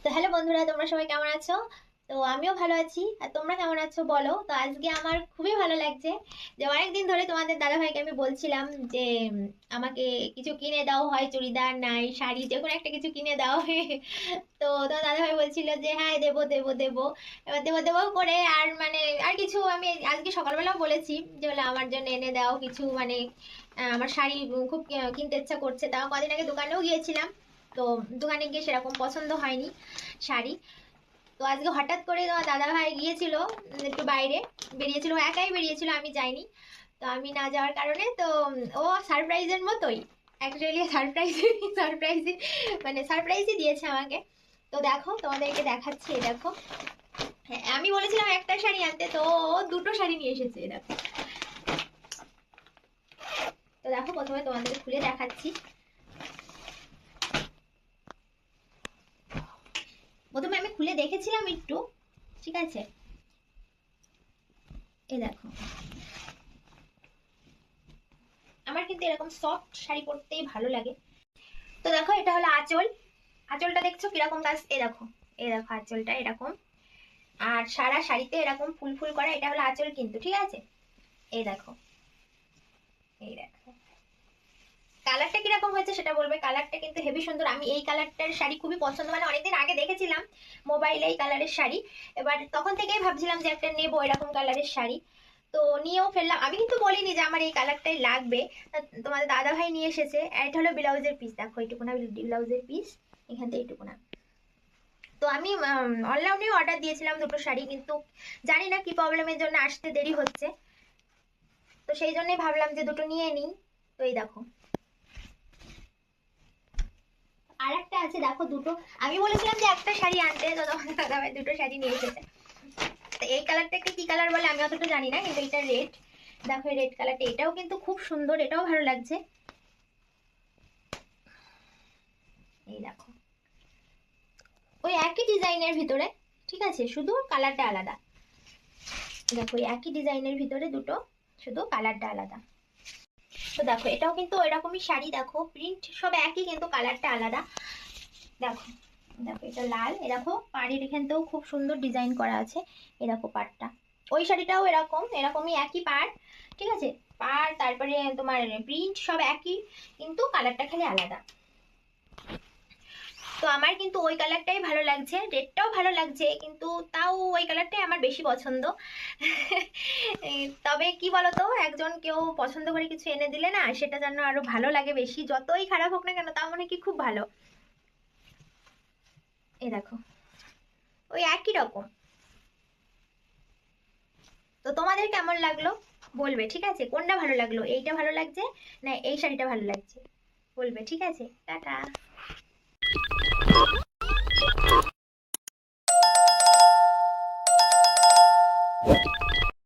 তো হ্যালো বন্ধুরা, তোমরা সবাই কেমন আছো? তো আমিও ভালো আছি, আর তোমরা কেমন আছো বলো। তো আজকে আমার খুবই ভালো লাগছে যে অনেকদিন ধরে তোমাদের দাদাভাইকে আমি বলছিলাম যে আমাকে কিছু কিনে দাও, হয় চুড়িদার নাই শাড়ি, যে কোনো একটা কিছু কিনে দাও। তো তোমার দাদাভাই বলছিল যে হ্যাঁ দেবো দেবো দেবো। এবার দেবো দেবো করে আর মানে আর কিছু আমি আজকে সকালবেলাও বলেছি যে হলো আমার জন্য এনে দাও কিছু, মানে আমার শাড়ি খুব কিনতে ইচ্ছা করছে। তাও কদিন আগে দোকানেও গিয়েছিলাম, তো দোকানে গিয়ে সেরকম পছন্দ হয়নি শাড়ি। তো আজকে হঠাৎ করে তোমার দাদা ভাই গিয়েছিল একটু বাইরে, বেরিয়েছিল, ও একাই বেরিয়েছিল, আমি যাইনি। তো আমি না যাওয়ার কারণে তো ও সারপ্রাইজের মতোই, অ্যাকচুয়ালি সারপ্রাইজই মানে সারপ্রাইজই দিয়েছে আমাকে। তো দেখো তোমাদেরকে দেখাচ্ছি, এই দেখো। হ্যাঁ, আমি বলেছিলাম একটা শাড়ি আনতে, তো ও দুটো শাড়ি নিয়ে এসেছে, এই দেখো। তো দেখো প্রথমে তোমাদের খুলে দেখাচ্ছি। প্রথমে আমি খুলে দেখেছিলাম একটু, ঠিক আছে, এই দেখো। আমার কিন্তু এরকম সফট শাড়ি পরতেই ভালো লাগে। তো দেখো এটা হলো আঁচল। আঁচলটা দেখছো কিরকম কাজ, এ দেখো, এই দেখো আঁচলটা এরকম। আর সারা শাড়িতে এরকম ফুল ফুল করা, এটা হলো আঁচল কিন্তু, ঠিক আছে। এই দেখো, এই দেখো কালারটা কিরকম হয়েছে সেটা বলবে। কালারটা কিন্তু হেভি সুন্দর, আমি এই কালারটার শাড়ি খুবই পছন্দ, মানে অনেকদিন আগে দেখেছিলাম মোবাইলে এই কালারের শাড়ি। এবার তখন থেকেই ভাবছিলাম যে একটা নেবো এরকম কালারের শাড়ি। তো নিয়েও ফেললাম, আমি কিন্তু বলিনি যে আমার এই কালারটাই লাগবে। তোমাদের দাদা ভাই নিয়ে এসেছে। আর এটা হলো ব্লাউজের পিস, দেখো এইটুকুনা ব্লাউজের পিস, এখান থেকে এইটুকুনা। তো আমি অনলাইনেও অর্ডার দিয়েছিলাম দুটো শাড়ি, কিন্তু জানি না কি প্রবলেমের জন্য আসতে দেরি হচ্ছে। তো সেই জন্যই ভাবলাম যে দুটো নিয়ে নিই। তো এই দেখো আর একটা আছে, দেখো দুটো। আমি বলেছিলাম যে একটা শাড়ি আনতে, তো তোমার দাদাভাই দুটো শাড়ি নিয়ে এসেছে। তো এই কালারটাকে কি কালার বলে আমি অতটা জানি না, কিন্তু এটা রেড। দেখো এই রেড কালারটা, এটাও কিন্তু খুব সুন্দর, এটাও ভালো লাগছে। এই দেখো ওই একই ডিজাইনের ভিতরে, ঠিক আছে, শুধু কালারটা আলাদা। দেখো ওই একই ডিজাইনের ভিতরে দুটো, শুধু কালারটা আলাদা। তো দেখো এটাও কিন্তু এরকমই শাড়ি, দেখো প্রিন্ট সব একই কিন্তু কালারটা আলাদা। দেখো, দেখো এটা লাল, এ দেখো পাড়ের এখানতেও খুব সুন্দর ডিজাইন করা আছে। এ দেখো পাড়টা, ওই শাড়িটাও এরকম এরকমই একই পাড়, ঠিক আছে। পাড় তারপরে তোমার প্রিন্ট সব একই, কিন্তু কালারটা খালি আলাদা। তো আমার কিন্তু ওই কালারটাই ভালো লাগছে, রেডটাও ভালো লাগছে, কিন্তু তাও ওই কালারটাই আমার বেশি পছন্দ। তবে কি বলতো, একজন কেউ পছন্দ করে কিছু এনে দিলে না, সেটা যেন আরো ভালো লাগে বেশি, যতই খারাপ হোক না কেন, তাও মনে কি খুব ভালো। এই দেখো ওই একই রকম। তো তোমাদের কেমন লাগলো বলবে, ঠিক আছে, কোনটা ভালো লাগলো, এইটা ভালো লাগছে না এই শাড়িটা ভালো লাগছে, বলবে, ঠিক আছে। টাটা।